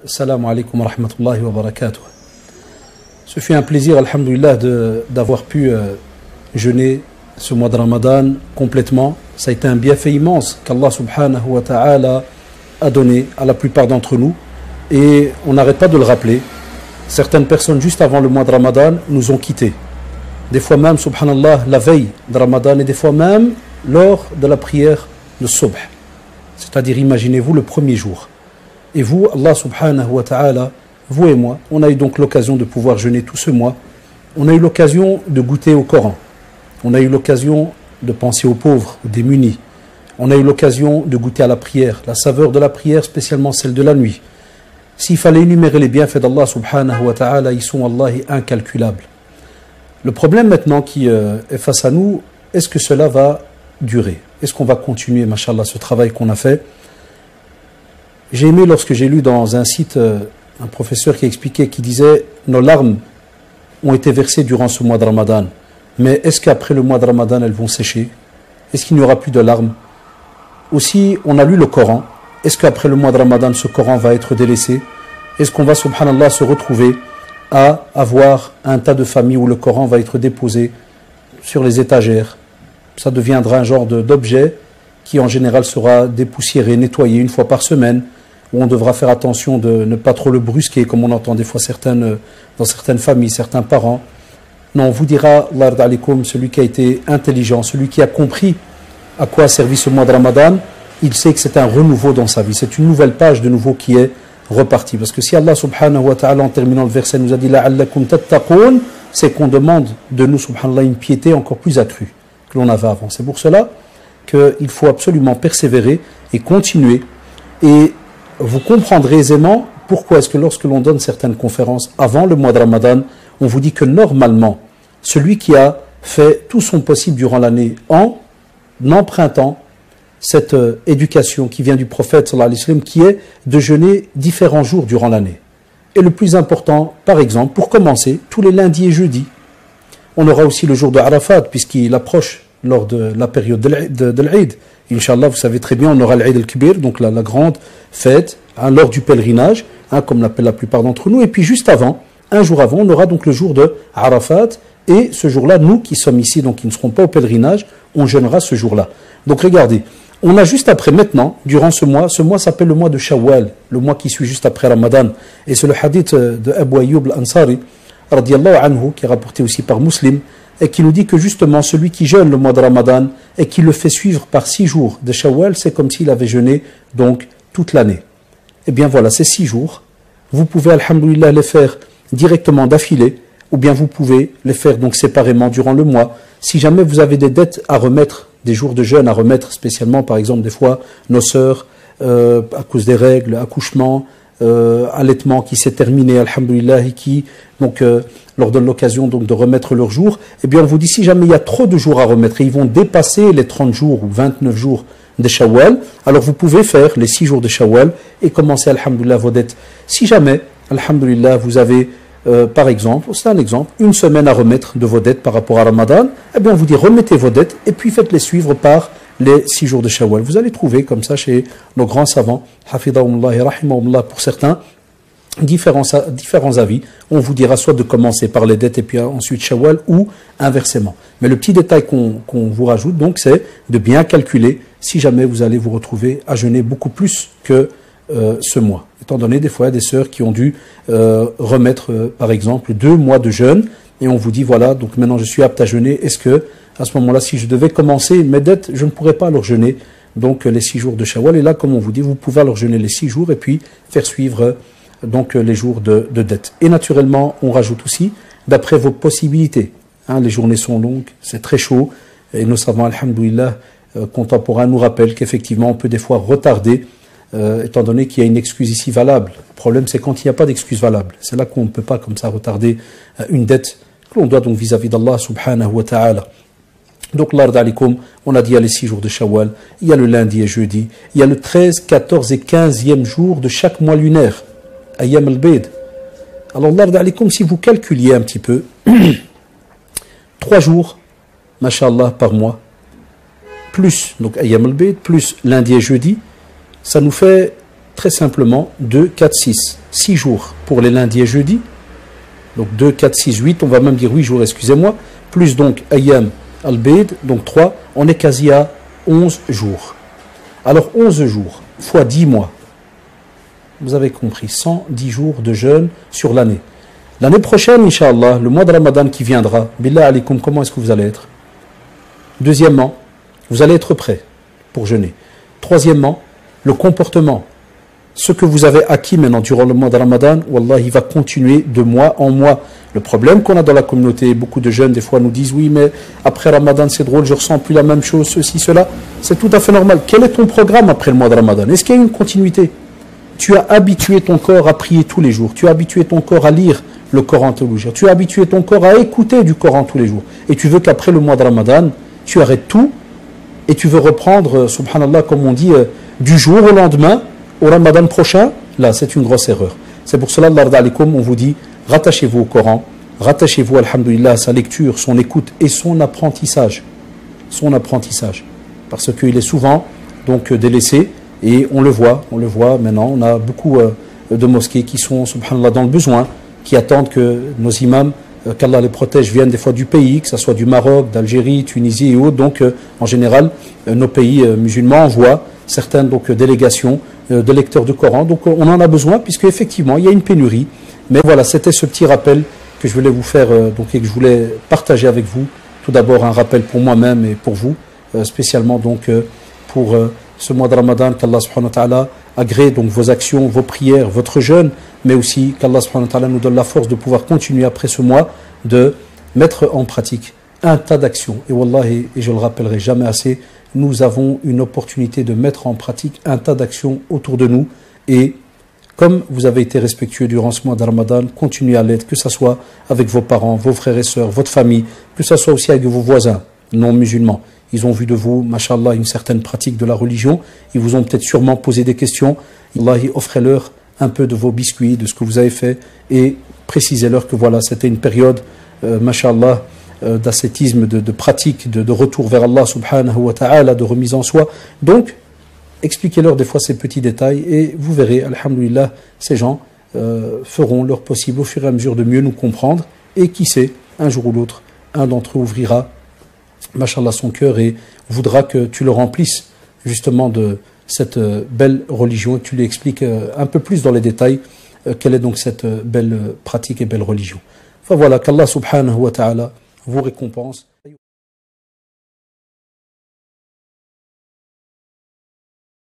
Assalamu alaikum wa rahmatullahi wa barakatuh. Ce fut un plaisir, alhamdulillah, d'avoir pu jeûner ce mois de Ramadan complètement. Ça a été un bienfait immense qu'Allah subhanahu wa ta'ala a donné à la plupart d'entre nous. Et on n'arrête pas de le rappeler. Certaines personnes, juste avant le mois de Ramadan, nous ont quittés. Des fois même, subhanallah, la veille de Ramadan et des fois même lors de la prière de Subh. C'est-à-dire, imaginez-vous le premier jour. Et vous, Allah subhanahu wa ta'ala, vous et moi, on a eu donc l'occasion de pouvoir jeûner tout ce mois. On a eu l'occasion de goûter au Coran. On a eu l'occasion de penser aux pauvres, aux démunis. On a eu l'occasion de goûter à la prière, la saveur de la prière, spécialement celle de la nuit. S'il fallait énumérer les bienfaits d'Allah subhanahu wa ta'ala, ils sont, wallahi, incalculables. Le problème maintenant qui est face à nous, est-ce que cela va durer? Est-ce qu'on va continuer, mashallah, ce travail qu'on a fait? J'ai aimé lorsque j'ai lu dans un site un professeur qui expliquait, qui disait « Nos larmes ont été versées durant ce mois de Ramadan, mais est-ce qu'après le mois de Ramadan, elles vont sécher? Est-ce qu'il n'y aura plus de larmes ?» Aussi, on a lu le Coran. Est-ce qu'après le mois de Ramadan, ce Coran va être délaissé? Est-ce qu'on va, subhanallah, se retrouver à avoir un tas de familles où le Coran va être déposé sur les étagères? Ça deviendra un genre d'objet qui en général sera dépoussiéré, nettoyé une fois par semaine, où on devra faire attention de ne pas trop le brusquer, comme on entend des fois dans certaines familles, certains parents. Non, on vous dira, Allah alaikum, celui qui a été intelligent, celui qui a compris à quoi a servi ce mois de Ramadan, il sait que c'est un renouveau dans sa vie, c'est une nouvelle page de nouveau qui est repartie. Parce que si Allah subhanahu wa ta'ala, en terminant le verset, nous a dit « La'allakum tattaqoun », c'est qu'on demande de nous, subhanallah, une piété encore plus accrue que l'on avait avant. C'est pour cela qu'il faut absolument persévérer et continuer. Et vous comprendrez aisément pourquoi est-ce que lorsque l'on donne certaines conférences avant le mois de Ramadan, on vous dit que normalement, celui qui a fait tout son possible durant l'année en empruntant cette éducation qui vient du prophète sallallahu alayhi wa sallam, qui est de jeûner différents jours durant l'année. Et le plus important, par exemple, pour commencer, tous les lundis et jeudis. On aura aussi le jour de Arafat, puisqu'il approche lors de la période de l'Eid. Inch'Allah, vous savez très bien, on aura l'Eid al-Kibir, donc la grande fête, lors du pèlerinage, comme l'appellent la plupart d'entre nous. Et puis juste avant, un jour avant, on aura donc le jour de Arafat. Et ce jour-là, nous qui sommes ici, donc qui ne serons pas au pèlerinage, on jeûnera ce jour-là. Donc regardez, on a juste après maintenant, durant ce mois s'appelle le mois de Shawwal, le mois qui suit juste après Ramadan. Et c'est le hadith de Abu Ayyub al-Ansari, radiyallahu anhu, qui est rapporté aussi par Muslim, et qui nous dit que justement celui qui jeûne le mois de Ramadan et qui le fait suivre par 6 jours de Shawwal, c'est comme s'il avait jeûné donc toute l'année. Et bien voilà, ces 6 jours, vous pouvez alhamdoulilah les faire directement d'affilée, ou bien vous pouvez les faire donc séparément durant le mois. Si jamais vous avez des dettes à remettre, des jours de jeûne à remettre, spécialement par exemple des fois nos sœurs, à cause des règles, accouchement, allaitement qui s'est terminé, alhamdoulilah, et qui donc leur donne l'occasion donc de remettre leurs jours, eh bien on vous dit si jamais il y a trop de jours à remettre et ils vont dépasser les 30 jours ou 29 jours de Shawwal, alors vous pouvez faire les 6 jours de Shawwal et commencer alhamdoulilah vos dettes. Si jamais, alhamdoulilah, vous avez par exemple, c'est un exemple, une semaine à remettre de vos dettes par rapport à Ramadan, eh bien on vous dit remettez vos dettes et puis faites-les suivre par les 6 jours de Shawwal. Vous allez trouver comme ça chez nos grands savants, hafidahumullah et rahimahumullah pour certains, différents avis. On vous dira soit de commencer par les dettes et puis ensuite Shawwal ou inversement. Mais le petit détail qu'on vous rajoute donc c'est de bien calculer si jamais vous allez vous retrouver à jeûner beaucoup plus que ce mois. Étant donné des fois il y a des sœurs qui ont dû remettre par exemple 2 mois de jeûne et on vous dit voilà donc maintenant je suis apte à jeûner, est-ce que à ce moment-là si je devais commencer mes dettes je ne pourrais pas alors jeûner donc les 6 jours de Shawwal, et là comme on vous dit vous pouvez alors jeûner les 6 jours et puis faire suivre donc les jours de dette. Et naturellement on rajoute aussi d'après vos possibilités, les journées sont longues, c'est très chaud et nos savants alhamdoulilah contemporains nous rappellent qu'effectivement on peut des fois retarder étant donné qu'il y a une excuse ici valable. Le problème c'est quand il n'y a pas d'excuse valable, c'est là qu'on ne peut pas comme ça retarder une dette que l'on doit donc vis-à-vis d'Allah subhanahu wa ta'ala. Donc l'ard alikum, on a dit il y a les 6 jours de Shawwal, il y a le lundi et jeudi, il y a le 13, 14 et 15e jour de chaque mois lunaire, Ayyam al-Bayd. Alors l'ard alikum, si vous calculiez un petit peu, 3 jours, mashallah, par mois, plus donc Ayyam al-Bayd, plus lundi et jeudi, ça nous fait très simplement 2, 4, 6. 6 jours pour les lundis et jeudis. Donc 2, 4, 6, 8. On va même dire 8 jours, excusez-moi. Plus donc Ayyam al-Bayd, donc 3. On est quasi à 11 jours. Alors 11 jours fois 10 mois. Vous avez compris, 110 jours de jeûne sur l'année. L'année prochaine, Inch'Allah, le mois de Ramadan qui viendra, Billah alaykoum, comment est-ce que vous allez être? Deuxièmement, vous allez être prêt pour jeûner. Troisièmement, le comportement. Ce que vous avez acquis maintenant durant le mois de Ramadan, Wallah, il va continuer de mois en mois. Le problème qu'on a dans la communauté, beaucoup de jeunes des fois nous disent, oui, mais après Ramadan c'est drôle, je ressens plus la même chose, ceci, cela. C'est tout à fait normal. Quel est ton programme après le mois de Ramadan? Est-ce qu'il y a une continuité? Tu as habitué ton corps à prier tous les jours. Tu as habitué ton corps à lire le Coran tous les jours. Tu as habitué ton corps à écouter du Coran tous les jours. Et tu veux qu'après le mois de Ramadan, tu arrêtes tout et tu veux reprendre, subhanallah, comme on dit, du jour au lendemain, au Ramadan prochain. Là, c'est une grosse erreur. C'est pour cela, Allah alaikum, on vous dit, rattachez-vous au Coran, rattachez-vous, alhamdoulilah, à sa lecture, son écoute et son apprentissage. Son apprentissage. Parce qu'il est souvent donc délaissé. Et on le voit maintenant, on a beaucoup de mosquées qui sont, subhanallah, dans le besoin, qui attendent que nos imams, qu'Allah les protège, viennent des fois du pays, que ce soit du Maroc, d'Algérie, Tunisie et autres. Donc, en général, nos pays musulmans envoient certaines délégations de lecteurs de Coran. Donc, on en a besoin, puisque effectivement, il y a une pénurie. Mais voilà, c'était ce petit rappel que je voulais vous faire et que je voulais partager avec vous. Tout d'abord, un rappel pour moi-même et pour vous, spécialement pour ce mois de Ramadan, qu'Allah subhanahu wa ta'ala agrée donc vos actions, vos prières, votre jeûne, mais aussi qu'Allah subhanahu wa ta'ala nous donne la force de pouvoir continuer après ce mois de mettre en pratique un tas d'actions. Et wallahi, et je le rappellerai jamais assez, nous avons une opportunité de mettre en pratique un tas d'actions autour de nous. Et comme vous avez été respectueux durant ce mois de Ramadan, continuez à l'être, que ce soit avec vos parents, vos frères et sœurs, votre famille, que ce soit aussi avec vos voisins non musulmans. Ils ont vu de vous, mashallah, une certaine pratique de la religion. Ils vous ont peut-être sûrement posé des questions. Allahi, offrez-leur un peu de vos biscuits, de ce que vous avez fait, et précisez-leur que voilà, c'était une période, mashallah, d'ascétisme, de pratique, de retour vers Allah subhanahu wa ta'ala, de remise en soi. Donc, expliquez-leur des fois ces petits détails, et vous verrez, alhamdoulilah, ces gens feront leur possible au fur et à mesure de mieux nous comprendre, et qui sait, un jour ou l'autre, un d'entre eux ouvrira mashallah son cœur et voudra que tu le remplisses justement de cette belle religion et que tu lui expliques un peu plus dans les détails quelle est donc cette belle pratique et belle religion. Enfin voilà, qu'Allah subhanahu wa ta'ala vous récompense.